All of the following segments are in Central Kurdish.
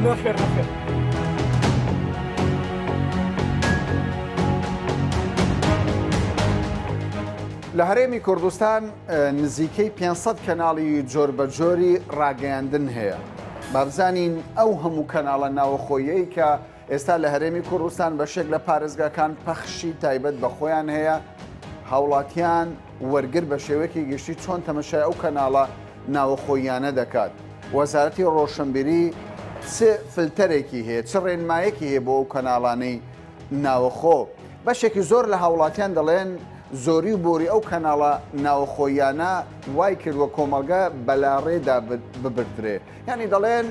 نخير نخير لە هەرێمی کوردستان نزیکەی 500 کەناڵی جۆربەجۆری ڕاگەیاندن هەیە. بابزانین ئەو هەموو کەناڵە ناوەخۆیەی کە ئێستا لە هەرێمی کوردستان بەشێک لە پارێزگاکان پەخشی تایبەت بە خۆیان هەیە، هاوڵاتیان وەرگر بە شێوەیەکی گشتی چۆن تەمەشای ئەو کەناڵە ناوەخۆیانە دەکات. وەزارەتی ڕۆشنبیری چ فلتەرێکی هەیە، چ ڕێنمایەکی هەیە بۆ ئەو کەناڵانەی ناوەخۆ. بەشێکی زۆر لە هاوڵاتیان دەڵێن زۆری و بۆری ئەو کەناڵە ناوەخۆیانە وای کردووە کۆمەلگە بەلاڕێدا ببردرێ. یعنی دەڵێن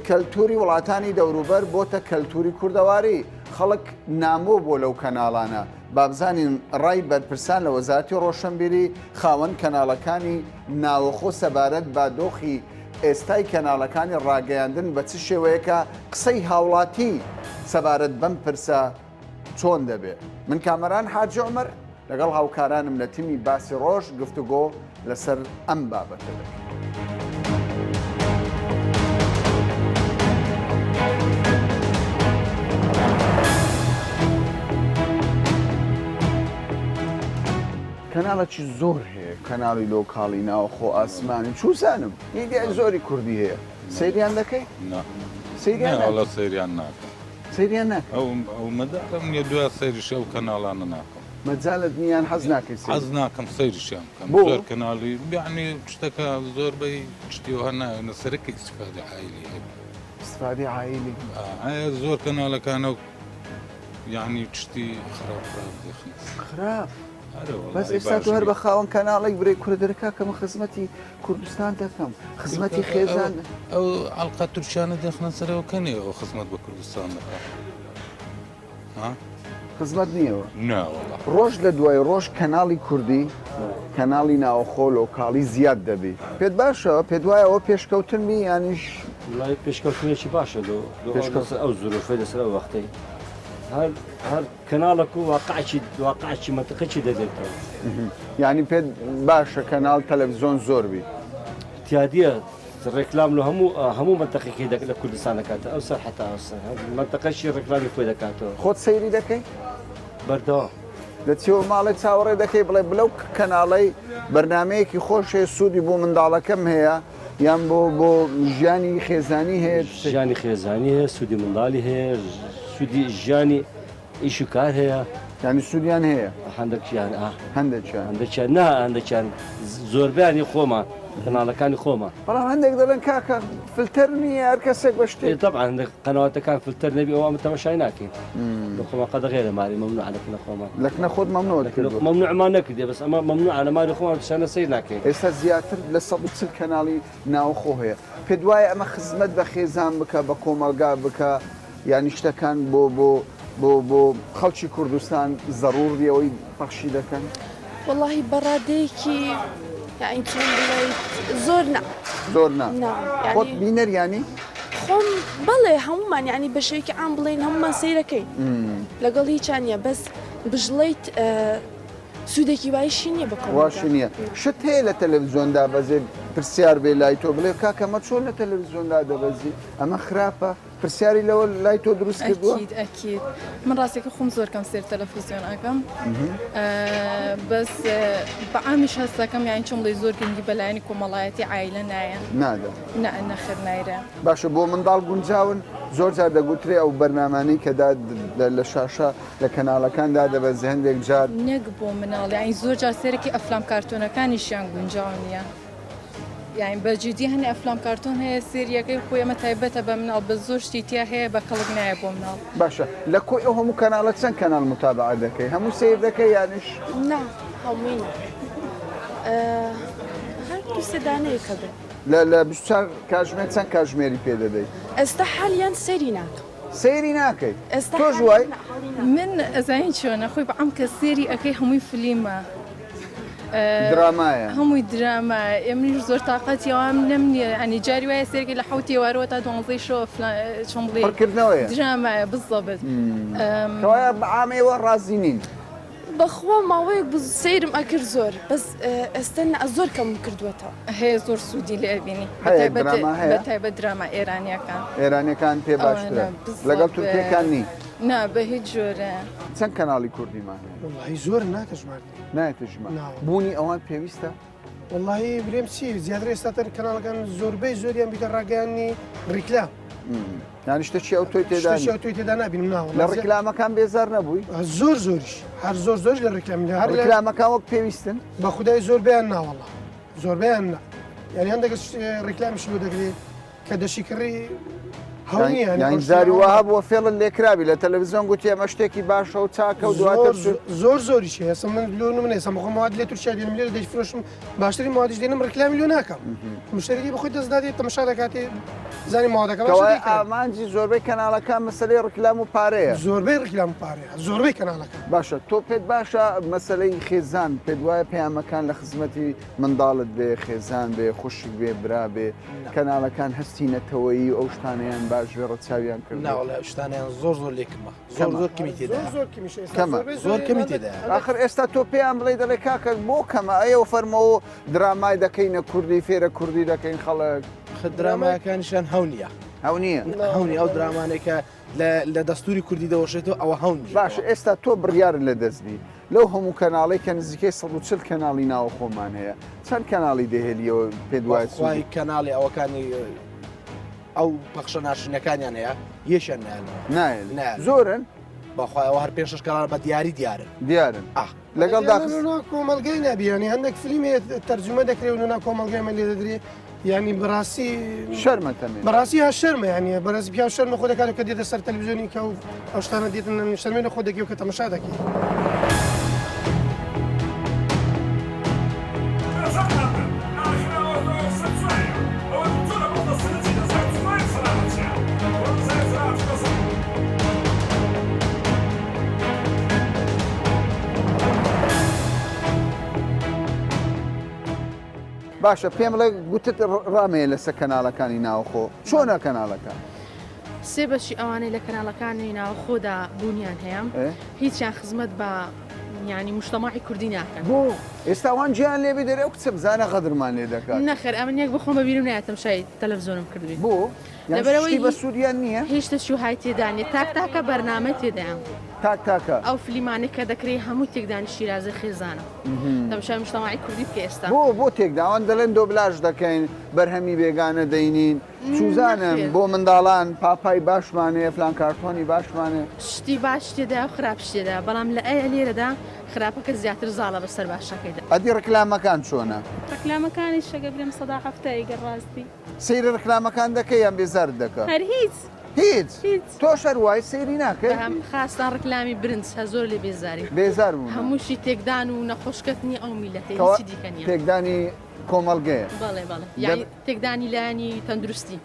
کەلتوری وڵاتانی دەوروبەر بۆتە کەلتوری کوردەواری، خەڵک نامۆ بۆ لەو کەناڵانە. بابزانین ڕای بەرپرسان لە وەزارەتی ڕۆشنبیری خاوەن کەناڵەکانی ناوەخۆ سەبارەت با دۆخی ئێستای کەناڵەکانی ڕاگەیاندن بە چ شێوەیەکە قسەی هاوڵاتی سەبارەت بەم پرسە چۆن دەبێت. من کامەران حاجی عومەر لەگەڵ هاوکارانم لە تیمی باسی ڕۆژ گفتوگۆ لەسەر ئەم بابەتە دەکەین. کەناڵێکی زۆر هەیە، کەناڵی لۆکاڵی ناوەخۆ ئاسمانی چوزانم هیدی زۆری کوردی هەیە. سەیریان دەکەی؟ سەیریان سەیریان ناکەم. سەیریان ناکەم. ئەو مەداڵم نیە دوای سەیریشە و کەناڵانە ناکەم. مەجالت نیان حەز ناکەی؟ حەز ناکەم سەیریشیان بکەم. زۆر کەناڵی یعنی شتەکە زۆربەی شتیەوە نایەنە سەرەکەی ئیسفادە عایلی هەیە. ئیسفادەی عایلی؟ زۆر کەناڵەکانە یعنی شتی خراپ دەخن. خراپ؟ بەس ئێستا تو هەر بە خاوەن کەناڵێک برێ کوردەکە کەمە خزمەتی کوردستان دەکەم، خزمەتی خێزان ئەو ئەڵقا تورکیانە دەخنە سەرەوە کەنێ ئەو خزمەت بە کوردستان دەکات. خزمەت نییەوە؟ ناوەڵا ڕۆژ لە دوای ڕۆژ کەناڵی کوردی، کەناڵی ناوەخۆ لۆکاڵی زیاد دەبێت. پێت باشەوە پێ دوایەوە پێشکەوتن بی یانیش؟ وڵای پێشکەوتنێکی باشە پێشکەوت ئەو زۆرفەی لەسەر ئەو وەختەی هەر کەناڵێک و واقعی مەتەقەی دەدێتەوە. یعنی پێت باشە کەناڵ تەلەڤیزۆن زۆر بی؟ تیادیە ڕێکلام لە هەموو منتەقێکی لە کوردستان دەکاتە ئەو سەر حتا منتەقەشی ڕێکلامی خۆی دەکاتەوە. خۆت سەیری دەکەی؟ بەردەوام دەچیەوە ماڵی چاوەڕێ دەکەی بڵێ بلەو کەناڵەی بەرنمەیەکی خۆش هەیە، سوودی بۆ منداڵەکەم هەیە یان بۆ ژیانی خێزانی هەیە؟ ژیانی خێزانی هەیە، سوودی منداڵی هەیە، سوودی ژیانی ئیش و کار هەیە. یعنی سوودیان هەیە؟ هەندێکیان هەندێکیان زۆربیانی خۆمان کەناڵەکانی خۆمان. بەڵام هەندێک دەڵێن کاکە فلتەر نییە هەر کەسێک بە شتێ. طبعا قەنەواتەکان فلتەر نەبی ئەوە تەماشای ناکەین لە خۆمان قەدەغێرە ماری مەمنوع لەکنە خۆمان. لەکنە خۆت مەمنوع مەمنوعمان نەکردێ بەس ئەمە مەمنوع لە ماری خۆمان شانە سیر ناکەین. ئێستا زیاتر لە 140 کەناڵی ناوەخۆ هەیە. پێ دوایە ئەمە خزمەت بە خێزان بکە، بە کۆمەلگا بکە، یانی شتەکان بۆ خەڵکی کوردستان زەڕوریەوەی پەخشی دەکەن؟ وەڵاهی بەڕادەیەکی یعنی چۆن بڵێیت زۆر نا خۆت بینەریانی؟ خۆم بەڵێ هەمومان یعنی بە شێوەیەکی عام بڵێن هەمومان سەیرەکەین لەگەڵ هیچیان نیە، بەس بژڵیت سوودێکی وایشی نییە بە واشی نییە. شت هەیە لە تەلەڤیزۆندا بەزێ پرسیار بێ لای تۆ بڵێ کاکەمە چۆن لە تەلەڤیزۆندا دەبەزی ئەمە خراپە، پرسیاری لەوە لای تۆ دروست کردووە؟ ئەکید من ڕاستێکە خۆم زۆر کەم سێر تەلەڤیزیۆن ئەەکەم، بەس بە ئامیش هەستەکەم یانی چۆن بڵێ زۆر گرنگی بەلایەنی کۆمەڵایەتی عایلە نایەن نەخر نایرە. باشە بۆ منداڵ گونجاون زۆر جار دەگوترێ ئەو بەرنامانەی کە لە شاشە لە کەناڵەکاندا دەبەزێ هەندێک جار نەک بۆ مناڵ یانی زۆر جار سێرەکی ئەفلام کارتۆنەکانیشیان گونجاو نییە. یعنی بەجددی هەنێ ئەفلام کارتۆن هەیە سریەکەی خۆی ئەمە تایبەتە بە مناڵ بە زۆر شتی تیا هەیە بە کەڵک نایە بۆ مناڵ. باشە لە کۆی ئەو هەموو کەناڵە چەند کەناڵ متابعە دەکەی؟ هەموو سیر دەکەی یانیش؟ نا هەمووی هەر دوو سێدانەیەکە بێت. لە 24 کاتژمێر چەند کاتژمێری پێ دەدەیت؟ ئێستا حالیان سەیری ناکەم. سەیری ناکەی؟ تۆ ژوای؟ من ئەزانین چۆنە خۆی بە ئەم کە سێری ئەەکەی هەمووی فلیمە. درامایە هەمووی درامە ئێمەش زۆر تااقەتیەوەم لەم نییە ئەنی جاری وایە سێرگی لە حوتی وارەوە تا 12 شۆ چۆن بڵێ پڕکردنەوەیە درامایە بزەبێت کەوایە بە عامەوە ڕازی نین. بەخوا ماوەیەک سیرم ئەکرد زۆر بەس ئێستا زۆر کەم کردوێتەوە هەیە زۆر سوودی لێ بینی هەیە دراما هەیە؟ بەتایبەت دراما ئێرانیەکان ئێرانیەکان پێ باشترە لەگەڵ تورکیەکان نی نا بە هیچ جۆرە چەند کەناڵی کوردیمان هەیە والله زۆر ناکەژمارد نایەتە ژمار ناوە. بوونی ئەوان پێویستە والله برێم چی زیاتر ئێستاتر کەناڵەکان زۆربەی زۆریان بیکە ڕاگەیانی ڕیکلام یانی شتێکی ئەو تۆی تێدا شتێکی توی تێدا نبینم ناوە لە ڕیکلامەکان بێزار نەبووی زۆر زۆریش هەر زۆر لە ڕیکلام هەر ڕیکلامەکان وەک پێویستن بە خودای زۆربیان ناوەڵە زۆربیان نا یعنی هەندێک ڕیکلامیش بۆ دەگرێت کە دەشی کڕی یانی زاری وها بووە فێڵن لێکراوی لە تەلەڤیزیۆن گوتی ئەمە شتێکی باشە و چاکە و دواتر زۆری چی هەسم من لۆ من ێسم بخۆ مواد لێ تورکیا دێنم لێ دەیفرۆشم باشترین موادیش دێنم ڕیکلامی لۆ ناکەم مشتری بەخۆی دەست دادێت تەماشا دەکاتێ زانی موادەکە ئامانجی زۆربەی کەناڵەکان مەسلەی ڕیکلام و پارەیە زۆربەی ڕیکلام و پارەیە زۆربەی کەناڵەکان باشە تۆ پێت باشە مەسلەی خێزان پێت وایە پەیامەکان لە خزمەتی منداڵت بێ خێزان بێ خوشک بێ برا بێ کەناڵەکان هەستینەتەوەیی ئەو شتانیان باش بێ ڕەچاویان کرد ناوەڵە شتانیان زۆر لێکمە زۆر کەمی تێدا زۆر کەمی تێدا آخر ئێستا تۆ پێیان بڵێ دەڵێ کاکە بۆ کەمە ئەو فەرمەوە درامای دەکەینە کوردی فێرە کوردی دەکەین خەڵک درامایەکانیشان هەونیە هەو نییە هەونی ئەو درامانێکە لە دەستوری کوردی دەوەشێتەوە ئەوە هەونی باش ئێستا تۆ بڕیار لە دەستبی لەو هەموو کەناڵی کە نزیکەی 140 کەناڵی ناوە خۆمان هەیە چەند کەناڵی دەهێلیەوە پێ دوای خی کەناڵی ئەوەکانی ئەو پەخشە ناشرینەکانیان هەیە یەشیان نایە زۆرن بەخوایەوە هەر پێشش کەناڵ بە دیاری دیارن لەگەڵ کۆمەلگەی نبیانی هەندێک فیلمی تەرجمە دەکرێت و نا کۆمەلگەیمە لێ دەدرێت ینی بەڕاستی شەرمەتەمێ بەڕاستی ها شەرمە ینی بەڕاستی پیا شەرمە خۆ دەکات کە دێتە سەر تەلەڤیزیۆنی کە و ئەو شتانە دێتن شەرمێنە خۆ دەگی و کە تەماشا دەکەی باشە پێم بڵێ گوتت ڕامەیە لەسەر کەناڵەکانی ناوخۆ چۆنە کەناڵەکان سێ بەشی ئەوانەی لە کەناڵەکانی ناوخۆدا بوونیان هەیە هیچیان خزمەت بە ینی مشتەماعی کوردی ناکەن بۆ ئێستاوان گیان لێبی دەرێ و کچە بزانە غەدرمان لێ دەکات نەخێر ئەمن یەک بخۆم بەبیرم نایەتم شای تەلەڤیزیۆنم کردوین بۆ لەبەرەوەی بە سوودیان نییە هیچ شتێکی وهای تێدانێت تاکە بەرنامە تێدایان تاکە ئەو فلیمانی کە دەکرێت هەموو تێکدانی شیرازە خێزانە تەماشای مشتەماعی کوردی بکە ئێستا بۆ تێکداوان دەڵێن دۆبلاژ دەکەین بەرهەمی بێگانە دەینین چوزانم بۆ منداڵان پاپای باشمانێ فلان کارتۆنی باشمانێ شتی باش تێدا و خراپ شتێدا بەڵام لە ئەیە لێرەدا خراپەکە زیاتر زاڵە بەسەر باشەکەیدا ئەدی ڕکلامەکان چۆنە ڕکلامەکانی شەگە برێم سەدا هەفتەیە گەڕ ڕاستی سەیری ڕکلامەکان دەکەی یان بێزار دەکە هەر هیچ هیچ تۆ شەروای سەیری ناکەی هەم خاستان ڕکلامی برنج هە زۆر لێ بێزاری بێزار بوو هەمووشی تێکدان و نەخۆشکردنی ئەو میلەتی هیچی دیکەنیە تێکدانی کۆمەڵگەیە بەڵێ یعنی تێکدانی لایانی تەندروستی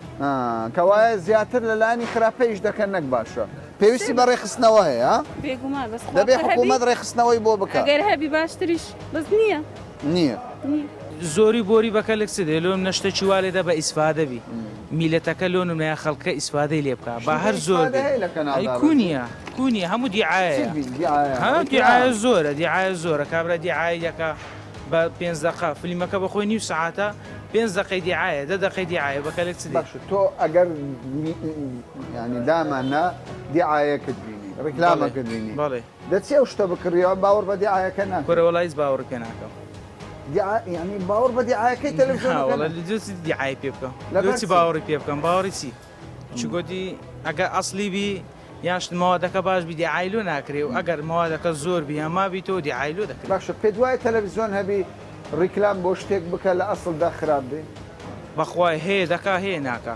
کەوایە زیاتر لە لایانی خراپەیش دەکەن نەک باشە پێویستی بە ڕێخستنەوە هەیە بێگومان بەس دەبێ حکوومەت ڕێخستنەوەی بۆ بکە ئەگەر هەبی باشتریش بەس نییە زۆری بۆری بەکە لەکس دێ لۆم نەشتەی وا لێدا بە ئیسفادەبی میلەتەکە لۆ نمایە خەڵکە ئیسفادەی لێ بکە با هەر زۆر کونیە هەموو دیعاەیە هەموو دیعاە زۆرە دیعاە زۆرە کابرا دیعاەکە بە 5 دقه فیلمەکە بەخۆی نیو سعاتە 5 دقی دیعاە 10 دقی دیعاە بەکە لەکس تۆ ئەگەر ینی دامانە دیعاەکەت بینی ڕکلامەکەت بینی بەڵێ دەچێ ئەو شتە بکڕیەوە باوەڕ بە دیعاەکە ناکە کۆرەوەڵایز باوەڕکە ناکەم ینی باوەڕ بە دیعاەکەی تەلەڤیزیۆن دوسی دیعای پێ بکەم لەچی باوەڕی پێ بکەم باوەڕی چی چگوتی ئەگەر ئەسلی بی یاشت ماوەدەکە باش بی دیعایلۆ ناکرێ و ئەگەر ماوەدەکە زۆر بی هەما بیتەوە دیعایلۆ دەکرێت باشە پێ دوای تەلەڤیزیۆن هەبی ڕیکلام بۆ شتێک بکە لە ئەسڵدا خراپ بێ بەخوای هەیە دەکا هەیە ناکە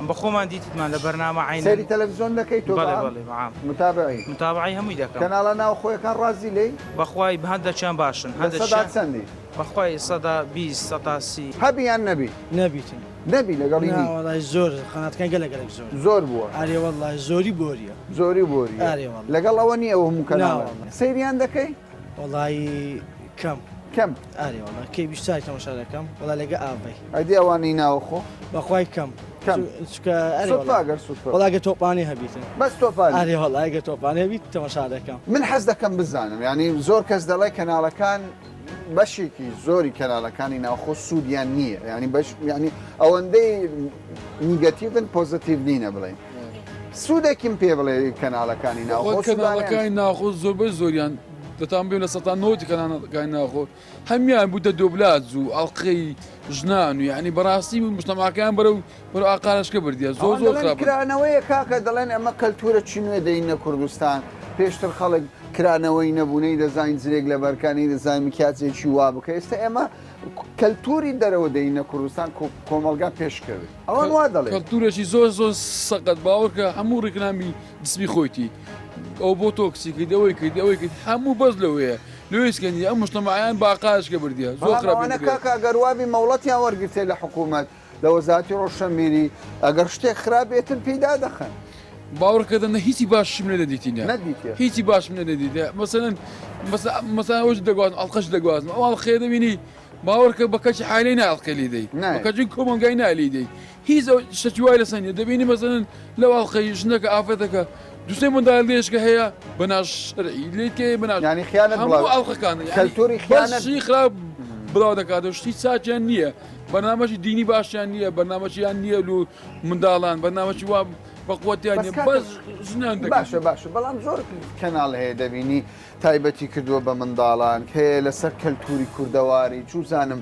بە خۆمان دیتمان لە بەرنامە عین سەری تەلەڤیزیۆن دەکەی تۆ متابعی هەمووی دەکەم کەناڵە ناو خۆیەکان ڕازی لێی بەخوای هەندە چەند باشن چەندی بەخوای 120 هەبییان نەبی نەبیتن نەبی لەگەڵی وڵای زۆر خاناتەکان گەلەگەلێک زۆر بووە ئارێ وڵای زۆری بۆریە زۆری بۆری لەگەڵ ئەوە نیە ئەو هەموو کەناڵ سەیریان دەکەی وڵای کەم ئارێ وڵا کەی بیشتای تەماشا دەکەم وڵا لەگە ئاڤی ئەدی ئەوانەی ناوخۆ بەخوای کەم كم صدفة أجر صدفة والله قلت توباني هبيتن بس توفاني أري والله قلت توباني هبيت تماشا كم من حەز دەکەم بزانم ینی زۆر کەس دەڵێ کەناڵەکان بەشێکی زۆری کەناڵەکانی ناوخۆ سوودیان نییە ینی بەش ینی ئەوەندەی نیگەتیڤن پۆزتیڤ نینە بڵێن سوودێکیم پێ بڵێ کەناڵەکانی ناوخۆ کەناڵەکانی ناوخۆ زۆربەی زۆریان دەتان بێن لە 90 کەناڵەکانی ناوخۆ هەمیان بووتە دۆبلاج و ئەڵقەی ژنان و یعنی بەڕاستی مشتەماکان بەرەو ئاقارەشکە بردیە زۆر کرانەوەی کاکە دەڵێن ئەمە کەلتورە چینوێ دەینە کوردستان پێشتر خەڵک کرانەوەی نەبوونەی دەزانین زرێک لە بەرکانی دەزانین میکاتێکی وا بکە ئێستا ئێمە کەلتوری دەرەوە دەینە کوردستان کۆمەلگا پێشکەوێت ئەوان وا دەڵێن کەلتورێکی زۆر سەقەت باوەڕکە هەموو ڕێکلامی دسمی خۆیتی ئەو بۆ تۆکسی کرد ئەوەی کرد ئەوەی کرد هەموو بەس لەوەیە لێسکەنی ئەم مشتەماعیان باقاشکە بردیە زۆر خراپانە کاکە گەروابی مەوڵەتیان وەرگرتێ لە حکوومەت لە وەزارەتی ڕۆشنبیری ئەگەر شتێک خراپێتن پێدا دەخەن باوەڕکەدەنە هیچی باشم لێ دەدیتینە هیچی باشم لێ دەدیدە مەسەن ئەوش دەگوازن ئەڵقەش دەگوازن ئەو ئەڵقێ دەبینی باوەڕکە بە کەچی حالەی ناڵقە لیدەی بەکەچی کۆمەلگای نالیدەی هیچ شەچی وای لەسەنیە دەبینی مەسەن لەو ئەڵقەی ژنەکە ئافرەتەکە دوسێ منداڵ لێشکە هەیە بەناش شەرعی لێتکێ بەناش ینی خیانەت هەموو ئەڵقەکان کەلتوری خیانەتی خراپ بڵاو دەکات و شتی چاچیان نییە بەنامەشی دینی باشیان نییە بەنامەچیان نییە و منداڵان بەنامەچی وا بەقوتیان بەس ژنان باشە بەڵام زۆر کەناڵ هەیە دەبینی تایبەتی کردووە بە منداڵان هەیە لەسەر کەلتوری کوردەواری چوزانم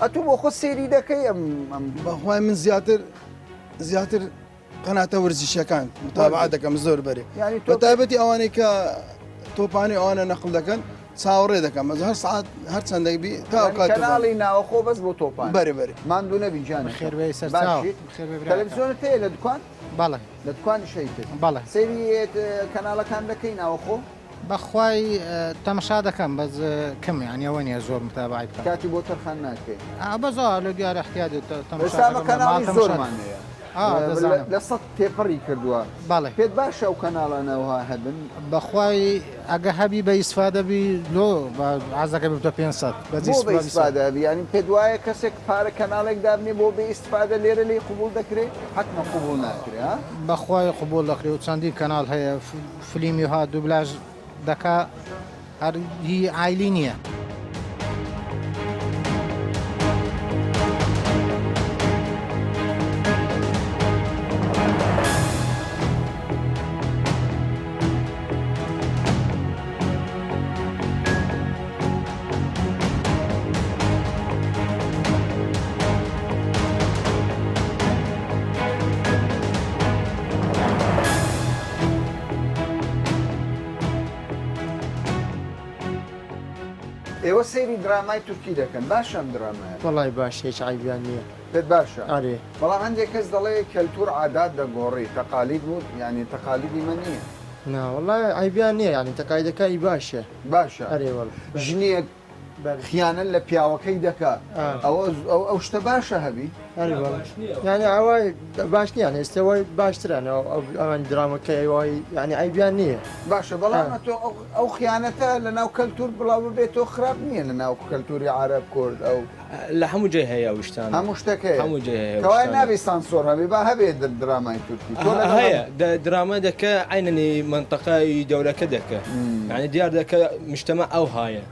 ئەتوو بۆ خۆ سێری دەکەی ئەم بەخوای من زیاتر قەناتە ورزشیەکان متابعە دەکەم زۆر بەرێ بە تایبەتی ئەوانەی کە تۆپانی ئەوانە نەقل دەکەن چاوەڕێ دەکەم ئەز هەر سعات هەر چەندێک بی کەناڵی ناوەخۆ بەس بۆ تۆپان بەرێ ماندوو نەبی جانە خێربەی سەر تەلەڤیزیۆنت هەیە لە دوکان بەڵێ لە دوکانی شەیت بەڵێ سەیری کەناڵەکان دەکەی ناوەخۆ بەخوای تەماشا دەکەم بەس کەم یعنی ئەوە نیە زۆر متابعی بکەم کاتی بۆ تەرخان ناکەی بەزۆ لە دیارە احتیاج ئێستا کەناڵی زۆرمان هەیە لە سەد تێپەڕی کردووە بەڵێ پێت باشە ئەو کەناڵانەوە هەبن بەخوای ئەگە هەبی بە ئیسفادەبی لۆ عزەکە بتە 500 بە ئیسفادەبی ینی پێت وایە کەسێک پارە کەناڵێک دابنێ بۆ بێ ئیسفادە لێرە لێ قبول دەکرێت حتمە قبول ناکرێ بەخوای قبول دەکرێت و چەندی کەناڵ هەیە فلیمی ها دوبلاژ دەکا هەر هی عایلی نییە. ئێوە سەیری درامای تورکی دەکەن باشم درامایە وەڵای باش هیچ عیبیان نییە پێت باشە ئارێ بەڵام هەندێک کەس دەڵێ کەلتور عادات دەگۆڕی تەقالید بوو ینی تەقالیدی من نییە ناوەڵای عیبیان نییە ینی تەقایدەکەی باشە ئەرێوەڵ ژنێک خیانەت لە پیاوەکەی دەکات ئەو شتە باشە هەبی ینی ئەوای باش نییان ئێستەوەی باشترانەوە ئەوان درامەکەی وای ینی عیبیان نییە باشە بەڵام ئەو خیانەتە لە ناو کەلتور بڵاو بێتەوە خراپ نییە لە ناو کەلتوری عرب کورد ئەو لە هەموو جێ هەیە وشتان هەموو شتەکەی هەموو جێ کەوای نابێ سانسۆر هەبێ با هەبێت درامای تورکی هەیە درامە دەکە عینەنی منطقەی دەولەکە دەکە یعنی دیار دەکە مشتەمە ئەو هەیە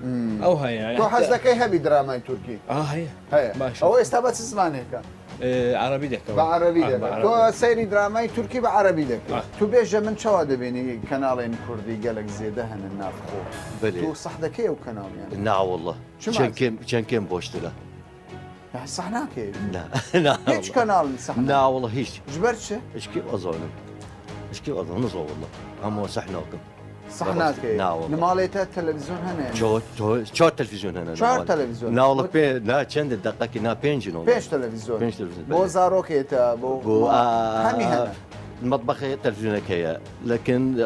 ئەو هەیە تۆ حەز دەکەی هەبی درامای تورکی هەیە ئەوە ئێستا بە چ زمانێکە عربی دەکە بە عربی دەکە تۆ سەیری درامای تورکی بە عربی دەکە تو بێژە من چاوا دەبێنی کەناڵێن کوردی گەلک زێدە هەنن نافخۆ تۆ سەح دەکەی ئەو کەناڵیان ناوەڵڵە چەند کێم بۆشترە سەح ناکەی هیچ کەناڵی سەح ناوەڵە هیچ ژبەر چ شکی ئەزانم شکی ئەزانە زۆوەڵڵە ئەمە سەح ناکەم صح ناکەی نماڵێتە تەلەڤیزیۆن هەنێ چۆ تەلەڤیزیۆن هەنە تەلەڤیزیۆن ناوڵە پێ چەندە دقەکی نا پێنجنەوە پێش تەلەڤیزیۆن بۆ زارۆکێتە بۆ هەمی هەنە مطبخ تلفزيونكية لكن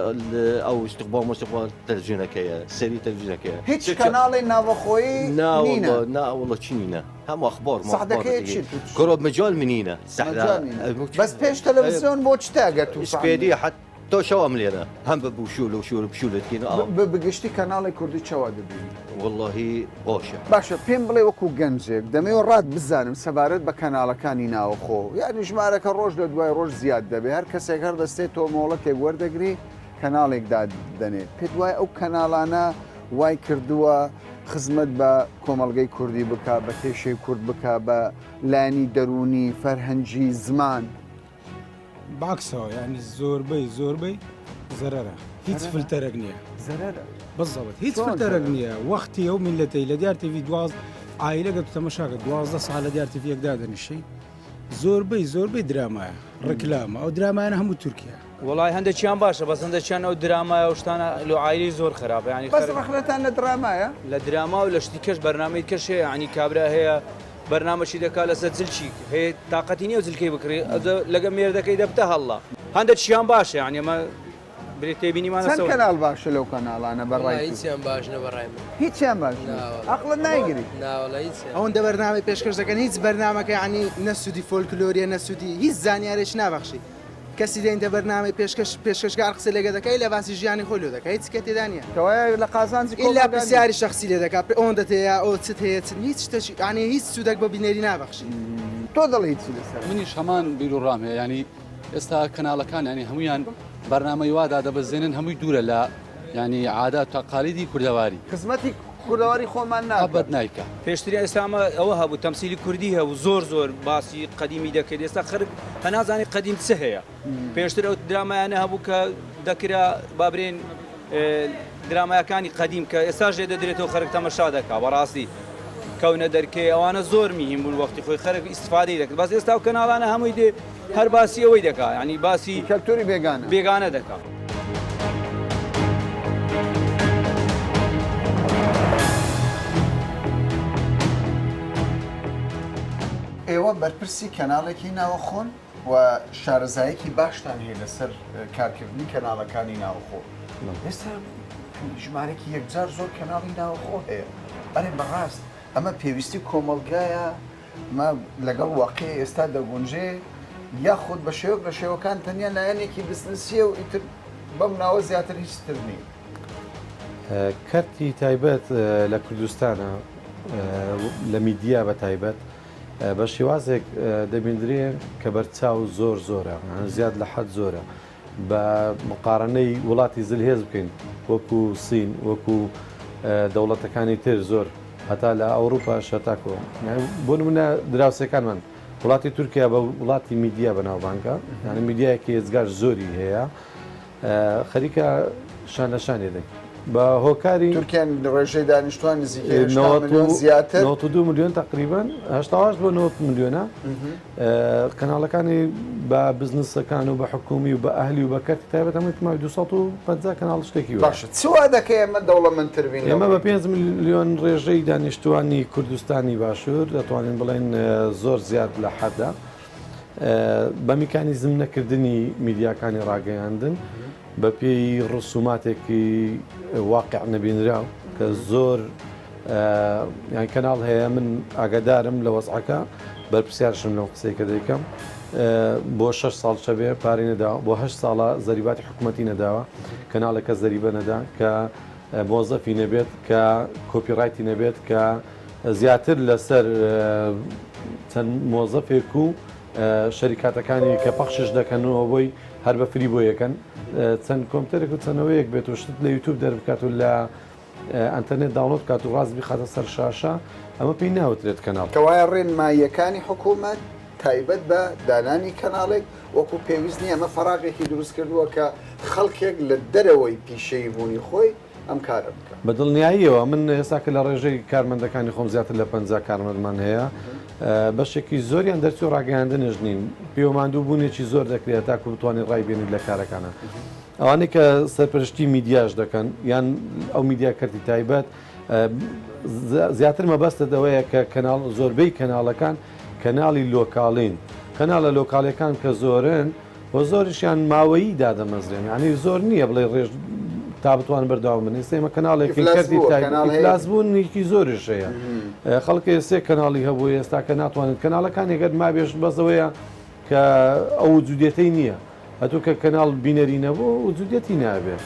او استقبال موسيقى تلفزيونكية سيري تلفزيونكية هيك كانال نافخوي نينا نا والله تشينينا هم اخبار صح دكيت كروب مجال منينا بس بيش تلفزيون بو تشتاقت سبيدي حتى تۆ شەوام لێرە هەم بە بوشول و شور بشولتکن بگشتی کەناڵی کوردی چاوا دەبین واللهی خۆشە باشە پێم بڵێ وەکو گەنجێک دەمەوە ڕات بزانم سەبارەت بە کەناڵەکانی ناوخۆ یعنی ژمارەکە ڕۆژ لە دوای ڕۆژ زیاد دەبێت هەر کەسێک هەر دەستێت تۆ مۆڵەتێک وەردەگری کەناڵێک دادەنێت پێت وایە ئەو کەناڵانە وای کردووە خزمەت بە کۆمەڵگەی کوردی بکە بە کێشەی کورد بکە بە لانی دەرونی فەرهەنگی زمان باکسەوە ینی زۆربەی زەرەرە هیچ فلتەرێک نییە زەرەرە بەزەوت هیچ فلتەرێک نییە وەختی ئەو میلەتەی لە دیار تیڤی دواز ئایلەگە تەمەشاکە 12 ساڵ لە دیار تیڤیەکدا دەنیشی زۆربەی درامایە ڕکلامە ئەو درامایانە هەموو تورکیا وڵای هەندێکیان باشە بەس هەندێکیان ئەو درامایە و شتانە لە عایلی زۆر خراپە ینی بەس ڕەخلەتان لە درامایە لە دراما و لە شتی کەش بەرنامەی کەش هەیە عنی کابرا هەیە بەرنامەشی دەکات لەسەر جلچی هەیە تااقەتی نیە و جلکەی بکڕی لەگە مێردەکەی دەبتە هەڵڵا هەندێکیان باشە ینی ئەمە برێت تێبینیمانە چەند کەناڵ باشە لەو کەناڵانە بەڕای هیچیان باشنە بەڕای من هیچیان باش عەقڵت نایگری ئەوەندە بەرنامەی پێشکەش دەکەن هیچ بەرنامەکە عنی نەسوودی فۆلکلۆریە نەسوودی هیچ زانیارێک نابەخشی کەسی دێنتە بەرنامەی پێشکەشکار قسە لێگە دەکەی لە باسی ژیانی خۆی لێ دەکە هیچ کە تێدا نیە کەوایە لە قازانجی ئیلا پرسیاری شخصی لێ دەکات ئەوەندە تەیە ئەو چت هەیە چ هیچ شتێکی عنی هیچ سوودێک بە بینەری نابەخشی تۆ دەڵێ چی لەسەر منیش هەمان بیر و ڕام هەیە ینی ئێستا کەناڵەکان ینی هەمویان بەرنامەی وادا دەبەزێنن هەمووی دوورە لە ینی عادات و تەقالیدی کوردەواری خزمەتی کوردەواری خۆمان نابەت نایکە پێشتری ئێستامە ئەوە هەبوو تەمسیلی کوردی هەبوو زۆر باسی قەدیمی دەکرد ئێستا خەرک هەنازانی قەدیم چ هەیە پێشتر ئەو درامایانە هەبوو کە دەکرا بابرێن درامایەکانی قەدیم کە ئێستا ژێ دەدرێتەوە خەرک تەمەشا دەکا بەڕاستی کەونە دەرکەی ئەوانە زۆر میهیم بوون وەختی خۆی خەرک ئیسفادەی دەکرد بەس ئێستا و کەناڵانە هەمووی دێ هەر باسی ئەوەی دەکا ینی باسی کەلتوری بێگانە دەکا ئێوە بەرپرسی کەناڵێکی ناوەخۆن و شارەزایەکی باشتان هەیە لەسەر کارکردنی کەناڵەکانی ناوخۆ ئێستا ژمارێکی یەکجار زۆر کەناڵی ناوخۆ هەیە ئەرێ بەڕاست ئەمە پێویستی کۆمەلگایە مە لەگەڵ واقعی ئێستا دەگونجێ یاخود بە شێوەک لە شێوەکان تەنیا لایەنێکی بزنسیە و ئیتر بەم ناوە زیاتر هیچتر نیە کەرتی تایبەت لە کوردستانە لە میدیا بە تایبەت بە شێوازێک دەبیندرێ کە بەرچاو زۆرە زیاد لە حەد زۆرە بە مقارنەی وڵاتی زلهێز بکەین وەکو سین وەکو دەوڵەتەکانی تر زۆر هەتا لە ئەوروپا شەتاکۆ بۆ نمونە دراوسەکانمان وڵاتی تورکیا بە وڵاتی میدیا بەناوبانکە یعنی میدیایەکی هێزگار زۆری هەیە خەریکە شانەشانێ دەکەین بە هۆکاری تورکیان ڕێژەی دانیشتوان نزیکەی زیاتر 92 میلیۆن تقریبان 88 بۆ 90 میلیۆنە کەناڵەکانی بە بزنسەکان و بە حکومی و بە ئەهلی و بە کەرتی تایبەت هەمووی تماوی 250 کەناڵ شتێکی باشە چوا دەکەی ئێمە دەوڵەمەندتر بین ئێمە بە 5 میلیۆن ڕێژەی دانیشتوانی کوردستانی باشوور دەتوانین بڵێن زۆر زیاد لە حەدا بە میکانیزم نەکردنی میدیاکانی ڕاگەیاندن بە پێی ڕسوماتێکی واقع نەبینراو کە زۆر یان کەناڵ هەیە من ئاگادارم لە وەزعەکە بەرپرسیارشم لەو قسەی کە دەیکەم بۆ 6 ساڵ شەبێ پارەی نەداوە بۆ 8 ساڵە زەریباتی حکوومەتی نەداوە کەناڵەکە زەریبە نەدا کە مۆزەفی نەبێت کە کۆپیڕایتی نەبێت کە زیاتر لەسەر چەند مۆزەفێک و شەریکاتەکانی کە پەخشش دەکەنەوە بۆی هەر بە فری بۆ یەکەن چەند کۆمپیوتەرێک و چەندەوەیەک بێت و شت لە یوتیوب دەربکات و لە ئەنتەرنێت داونلۆد کات و ڕاست بخاتە سەر شاشە ئەمە پێی ناوترێت کەناڵ کەوایە ڕێنماییەکانی حکوومەت تایبەت بە دانانی کەناڵێک وەکو پێویست نیە ئەمە فەراغێکی دروست کردووە کە خەڵکێک لە دەرەوەی پیشەی بوونی خۆی ئەم کارە بکە بە دڵنیاییەوە من ئێستا کە لە ڕێژەی کارمەندەکانی خۆم زیاتر لە 50 کارمەندمان هەیە بەشێکی زۆریان دەرچوو ڕاگەیاندنش نین پێوەماندوو بوونێکی زۆر دەکرێت تاکو بتوانین ڕای بێنیت لە کارەکانە ئەوانەی کە سەرپەرشتی میدیاش دەکەن یان ئەو میدیا کەرتی تایبەت زیاتر مەبەستە دەوەیە کە کەناڵ زۆربەی کەناڵەکان کەناڵی لۆکاڵین کەناڵە لۆکاڵەکان کە زۆرن بۆ زۆریشیان ماوەیی دادەمەزرێن ینی زۆر نییە بڵێ ڕێژ تا بتوان بەرداوام بن ئێستا ئێمە کەناڵێکی کەرتی ئیفلاس بوونێکی زۆرش هەیە خەڵکی سێ کەناڵی هەبوو ئێستا کە ناتوانێت کەناڵەکان ێگەر ما بێش بەزەوەیە کە ئەو جودێتەی نییە هەتوو کە کەناڵ بینەرینەوە وجودەتی نابێ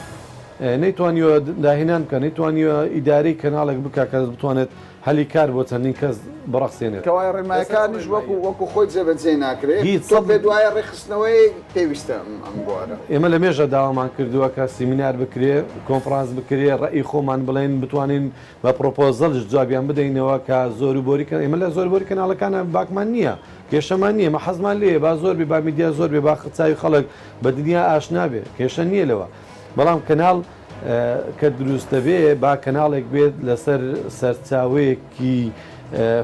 نەیتوانیوە داهێنان بکە نەیتوانیوە ئیدارەی کەناڵێک بکە کە بتوانێت هەلی کار بۆ چەندین کەس بڕەخسێنێت کەوای ڕێنمایەکانیش وەکو خۆی جێبەجێ ناکرێت تۆ بێ دوایە ڕێخستنەوەی پێویستە ئەم بوارە ئێمە لە مێژە داوامان کردووە کە سیمینار بکرێ کۆنفرانس بکرێ ڕێی خۆمان بڵێن بتوانین بە پرۆپۆزەڵش جوابیان بدەینەوە کە زۆربۆری ئێمە لە زۆربۆری کەناڵەکانە باکمان نییە کێشەمان نییە مە حەزمان لێ با زۆر با میدیا زۆر بێ با چاوی خەڵک بە دنیا ئاشنا بێ کێشە نییە لەوە بەڵام کەناڵ کە دروستە بێ با کەناڵێک بێت لەسەر سەرچاوەیەکی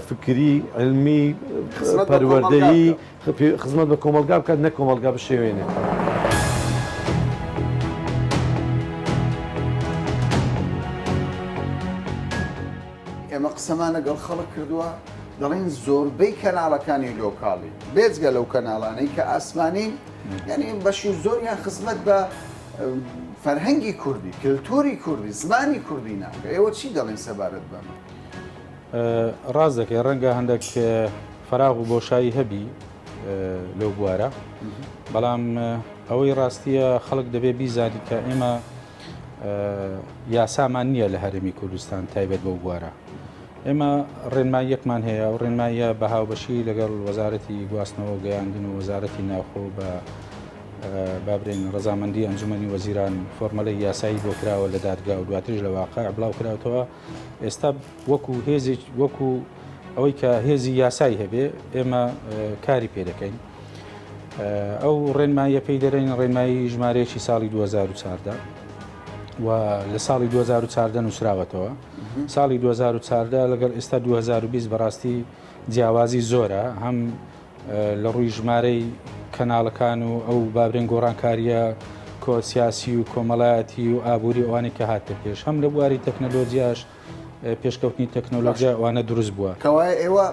فکری علمی پەروەردەیی خزمەت بە کۆمەلگا بکات نە کۆمەلگا بشێوێنێ. ئێمە قسەمان لەگەڵ خەڵک کردووە دەڵێن زۆربەی کەناڵەکانی لۆکاڵی بێجگە لەو کەناڵانەی کە ئاسمانی یعنی بەشی زۆریان خزمەت بە فەرهەنگی کوردی کللتوری کوردی زمانی کوردی ناکە ئێوە چی دەڵێن سەبارەت بەمە؟ ڕاز دەکەی ڕەنگە هەندێک فراغ و بۆشایی هەبی لەو بوارە بەڵام ئەوەی ڕاستیە خەڵک دەبێ بیزانی کە ئێمە یاسامان نییە لە هەرێمی کوردستان تایبەت بەو بوارە ئێمە ڕێنماییەکمان هەیە و ڕێنماییە بە هاوبەشی لەگەڵ وەزارەتی گواستنەوە گەیاندن و وەزارەتی ناوخۆ بە بابرێن ڕەزامەندی ئەنجومەنی وەزیران فۆرمەلەی یاسایی بۆ کراوە لە دادگا و دواتریش لە واقع بڵاو کراوەوە ئێستا وەکو هێزی وەکو ئەوەی کە هێزی یاسایی هەبێ ئێمە کاری پێ دەکەین ئەو ڕێنماییە پێی دەرێن ڕێنمایی ژمارەیەکی ساڵی 2014 و لە ساڵی 2014 نووسراوەتەوە ساڵی 2014 لەگەڵ ئێستا 2020 بەڕاستی جیاوازی زۆرە هەم لە ڕووی ژمارەی کەناڵەکان و ئەو بابرێن گۆڕانکاریە کۆسیاسی و کۆمەڵایەتی و ئابووری ئەوانەی کە هاتە پێش هەم لە بواری تەکنەلۆجیاش پێشکەوتنی تەکنۆلۆژیا ئەوانە دروست بووە کەوای ئێوە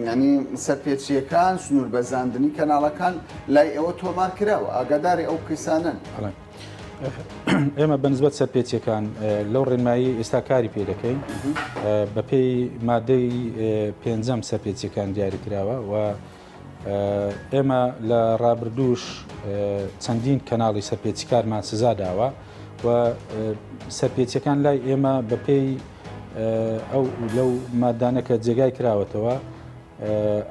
ینی سەرپێچیەکان سنوور بەزاندنی کەناڵەکان لای ئێوە تۆمار کراوە ئاگاداری ئەو قیسانن ئێمە بەنسبەت سەرپێچیەکان لەو ڕێنمایی ئێستا کاری پێ دەکەین بەپێی مادەی پێنجەم سەرپێچیەکان دیاری کراوە و ئێمە لە ڕابردووش چەندین کەناڵی سەرپێچیکارمان سزا داوە و سەرپێچیەکان لای ئێمە بەپێی ئەو لەو مادانەکە جێگای کراوەتەوە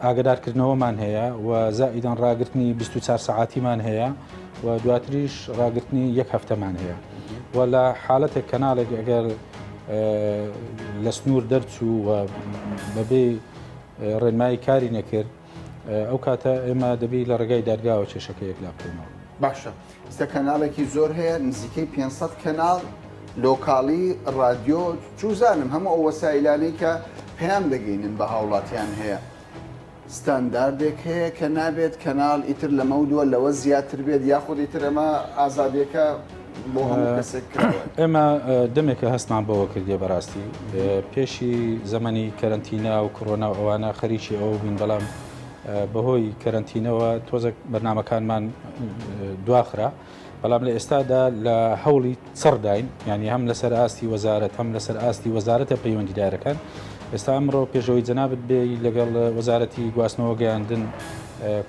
ئاگدارکردنەوەمان هەیە و زائیدان ڕاگررتنی 24 ساعتیمان هەیە و دواتریش ڕاگررتنی یەک هەفتەمان هەیە و لە حاڵەتێک کەناڵێک ئەگەر لە سنوور دەرچوو و بەبێ ڕێنمایی کاری نەکرد ئەو کاتە ئێمە دەبی لە ڕێگای دادگاوە کێشەکەیەک لا بکەینەوە. باشە ئێستا کەناڵێکی زۆر هەیە نزیکەی 500 کەناڵ لۆکاڵی ڕادیۆ چوزانم هەموو ئەو وەسایلانەی کە پێیان دەگەینن بە هاوڵاتیان هەیە ستانداردێک هەیە کە نابێت کەناڵ ئیتر لەمە دووە لەوە زیاتر بێت یاخود ئیتر ئەمە ئازادیەکە بۆ هەموو کەسێک کراوە. ئێمە دەمێکە هەستمان بەوە کردێ بەڕاستی پێشی زەمەنی کەرەنتینە و کۆرۆنا و ئەوانە خەریکی ئەو بین بەڵام بەهۆی کەرەنتینەوە تۆزە بەرنمەکانمان دواخرا بەڵام لە ئێستادا لە هەوڵی چڕداین ینی هەم لەسەر ئاستی وەزارەت هەم لەسەر ئاستی وەزارەتە پەیوەندیدارەکان ئێستا ئەمڕۆ پێشەوەی جەنابەت بێ لەگەڵ وەزارەتی گواستنەوە گەیاندن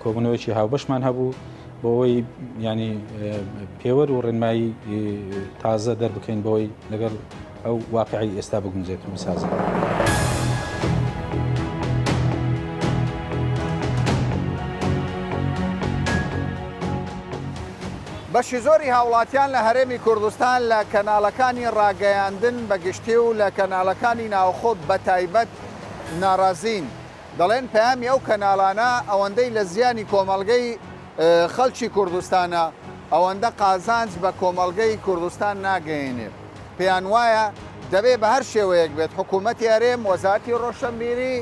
کۆبوونەوەیکی هاوبەشمان هەبوو بۆەوەی ینی پێوەەر و ڕێنمایی تازە دەربکەین بۆی لەگەڵ ئەو واقعی ئێستا بگونجێت و بسازە. بەشی زۆری هاوڵاتیان لە هەرێمی کوردستان لە کەناڵەکانی ڕاگەیاندن بەگشتی و لە کەناڵەکانی ناوخۆ بە تایبەت ناڕازین دەڵێن پەیامی ئەو کەناڵانە ئەوەندەی لە زیانی کۆمەڵگەی خەڵکی کوردستانە ئەوەندە قازانج بە کۆمەڵگەی کوردستان ناگەیەنێ پێیان وایە دەبێت بە هەر شێوەیەک بێت حکوومەتی هەرێم وەزارەتی ڕۆشنبیری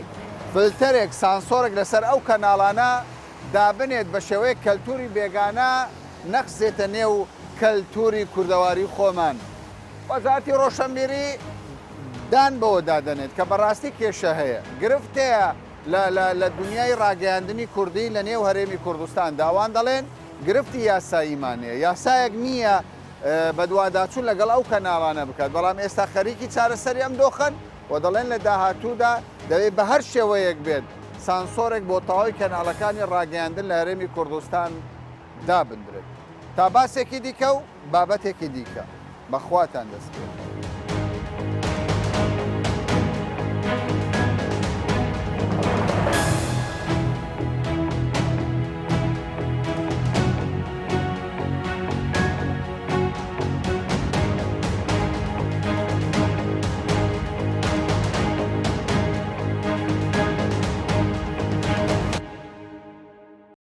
فلتەرێک سانسۆرێک لەسەر ئەو کەناڵانە دابنێت بە شێوەیەک کەلتوری بێگانە نەخزێتە نێو کەلتوری کوردەواری خۆمان. وەزارەتی ڕۆشنبیری دان بەوە دادەنێت کە بەڕاستی کێشە هەیە گرفتەیە لە دنیای ڕاگەیاندنی کوردی لە نێو هەرێمی کوردستان داوان دەڵێن گرفتی یاساییمانەیە یاسایەک نییە بە دوواداچوون لەگەڵ ئەو کەناڵانە بکات بەڵام ئێستا خەریکی چارەسەری ئەم دۆخن و دەڵێن لە داهاتوودا دەوێت بە هەر شێوەیەک بێت سانسۆرێک بۆ تەواوی کەناڵەکانی ڕاگەیاندن لە هەرێمی کوردستان دابدرێت. تا باسێکی دیکە و بابەتێکی دیکە بەخواتان دەست پێ.